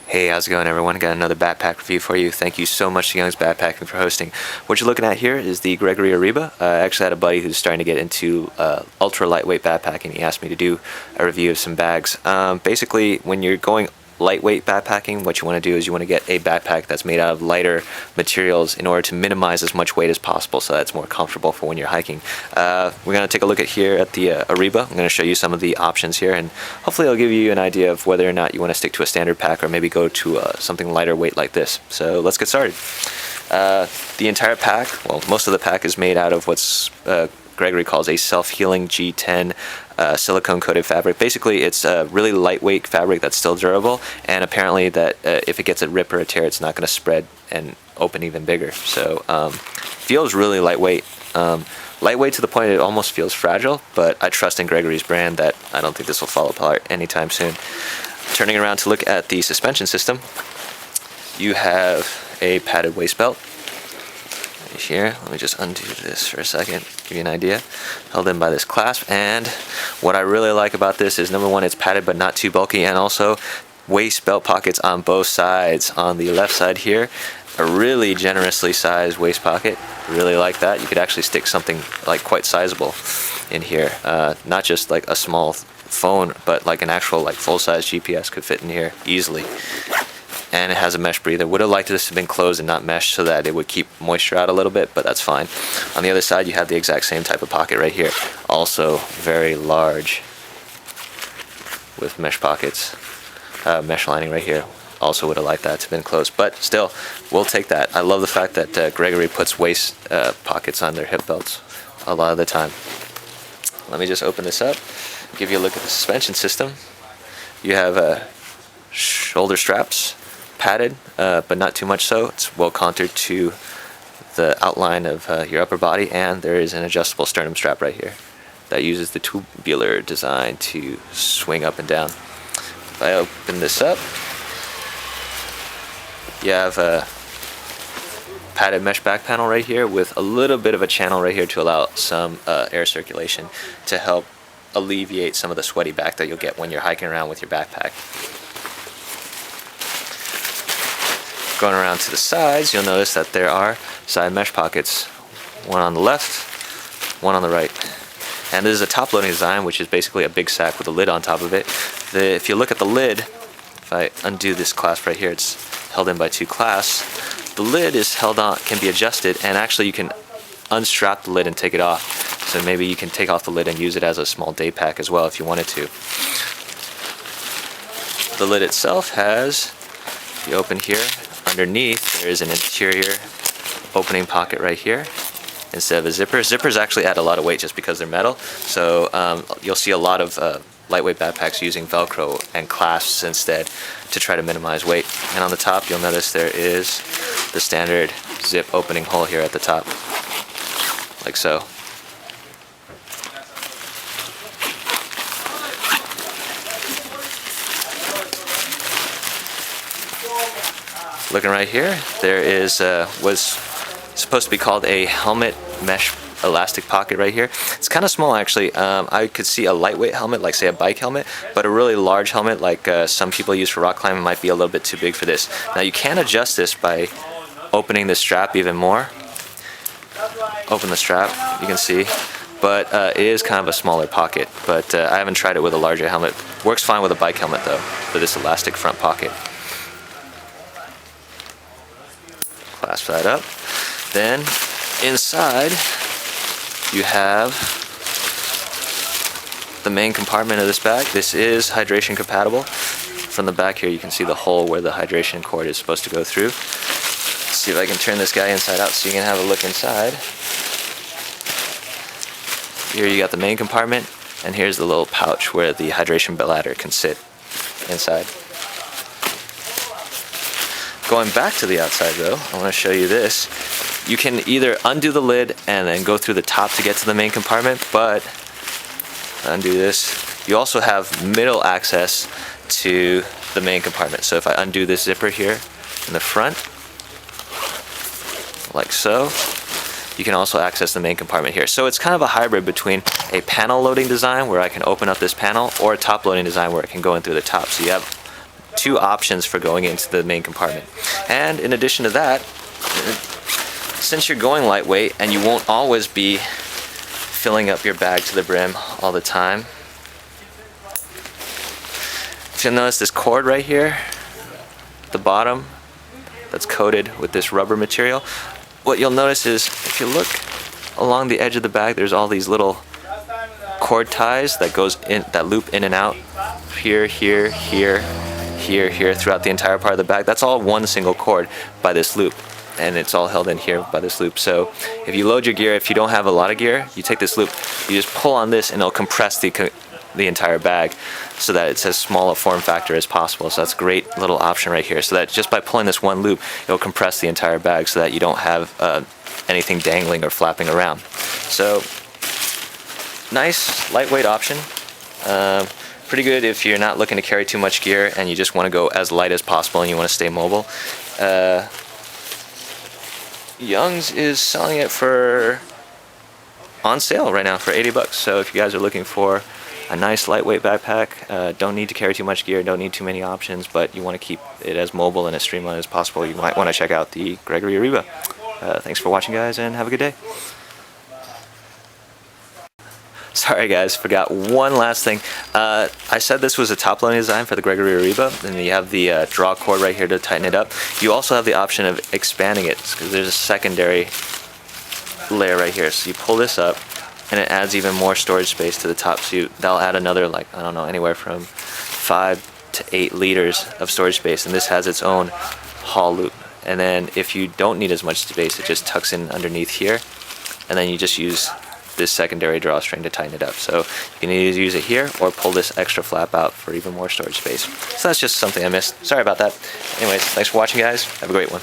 Hey, how's it going, everyone? Got another backpack review for you. Thank you so much to Young's Backpacking for hosting. What you're looking at here is the Gregory Arreba. I actually had a buddy who's starting to get into ultra lightweight backpacking. He asked me to do a review of some bags. Basically, when you're going lightweight backpacking, what you want to do is you want to get a backpack that's made out of lighter materials in order to minimize as much weight as possible, so that's more comfortable for when you're hiking. We're going to take a look at here at the Arreba. I'm going to show you some of the options here, and hopefully I'll give you an idea of whether or not you want to stick to a standard pack or maybe go to something lighter weight like this. So let's get started. The entire pack, well, most of the pack is made out of what's Gregory calls a self-healing G10 silicone-coated fabric. Basically, it's a really lightweight fabric that's still durable, and apparently that if it gets a rip or a tear, it's not going to spread and open even bigger. So feels really lightweight. Lightweight to the point it almost feels fragile, but I trust in Gregory's brand that I don't think this will fall apart anytime soon. Turning around to look at the suspension system, you have a padded waist belt. Here, let me just undo this for a second, give you an idea. Held in by this clasp, and what I really like about this is, number one, it's padded but not too bulky, and also waist belt pockets on both sides. On the left side here, a really generously sized waist pocket. Really like that. You could actually stick something like quite sizable in here, not just like a small phone, but like an actual like full-size GPS could fit in here easily. And it has a mesh breather. Would have liked this to have been closed and not meshed so that it would keep moisture out a little bit, but that's fine. On the other side, you have the exact same type of pocket right here. Also very large with mesh pockets, mesh lining right here. Also would have liked that to have been closed, but still, we'll take that. I love the fact that Gregory puts waist pockets on their hip belts a lot of the time. Let me just open this up, give you a look at the suspension system. You have shoulder straps, padded, but not too much so. It's well contoured to the outline of your upper body, and there is an adjustable sternum strap right here that uses the tubular design to swing up and down. If I open this up, you have a padded mesh back panel right here with a little bit of a channel right here to allow some air circulation to help alleviate some of the sweaty back that you'll get when you're hiking around with your backpack. Going around to the sides, you'll notice that there are side mesh pockets, one on the left, one on the right. And this is a top-loading design, which is basically a big sack with a lid on top of it. If you look at the lid, if I undo this clasp right here, it's held in by two clasps. The lid is held on, can be adjusted, and actually you can unstrap the lid and take it off. So maybe you can take off the lid and use it as a small day pack as well if you wanted to. The lid itself has, if you open here, underneath there is an interior opening pocket right here instead of a zipper. Zippers actually add a lot of weight just because they're metal, so you'll see a lot of lightweight backpacks using Velcro and clasps instead to try to minimize weight. And on the top, you'll notice there is the standard zip opening hole here at the top, like so. Looking right here, there is was supposed to be called a helmet mesh elastic pocket right here. It's kind of small actually. I could see a lightweight helmet, like say a bike helmet, but a really large helmet like some people use for rock climbing might be a little bit too big for this. Now you can adjust this by opening the strap even more. Open the strap, you can see, but it is kind of a smaller pocket, but I haven't tried it with a larger helmet. Works fine with a bike helmet though, for this elastic front pocket. Clasp that up. Then inside you have the main compartment of this bag. This is hydration compatible. From the back here you can see the hole where the hydration cord is supposed to go through. Let's see if I can turn this guy inside out so you can have a look inside. Here you got the main compartment, and here's the little pouch where the hydration bladder can sit inside. Going back to the outside though, I want to show you this. You can either undo the lid and then go through the top to get to the main compartment, but undo this. You also have middle access to the main compartment. So if I undo this zipper here in the front, like so, you can also access the main compartment here. So it's kind of a hybrid between a panel loading design where I can open up this panel, or a top loading design where it can go in through the top. So you have 2 options for going into the main compartment. And in addition to that, since you're going lightweight and you won't always be filling up your bag to the brim all the time, if you'll notice this cord right here at the bottom that's coated with this rubber material, what you'll notice is if you look along the edge of the bag, there's all these little cord ties that loop in and out here, here, here, here, here throughout the entire part of the bag. That's all one single cord by this loop, and it's all held in here by this loop. So if you load your gear, if you don't have a lot of gear, you take this loop, you just pull on this and it'll compress the entire bag so that it's as small a form factor as possible. So that's a great little option right here, so that just by pulling this one loop, it'll compress the entire bag so that you don't have anything dangling or flapping around. So nice lightweight option. Pretty good if you're not looking to carry too much gear and you just want to go as light as possible and you want to stay mobile. Young's is selling it for on sale right now for 80 bucks. So if you guys are looking for a nice lightweight backpack, don't need to carry too much gear, don't need too many options, but you want to keep it as mobile and as streamlined as possible, you might want to check out the Gregory Arreba. Thanks for watching, guys, and have a good day. Sorry guys, forgot one last thing. I said this was a top loading design for the Gregory Arreba, and you have the draw cord right here to tighten it up. You also have the option of expanding it, because there's a secondary layer right here. So you pull this up and it adds even more storage space to the top. So that'll add another, like, I don't know, anywhere from 5 to 8 liters of storage space, and this has its own haul loop. And then if you don't need as much space, it just tucks in underneath here, and then you just use this secondary drawstring to tighten it up. So you can either use it here or pull this extra flap out for even more storage space. So that's just something I missed. Sorry about that. Anyways, thanks for watching, guys. Have a great one.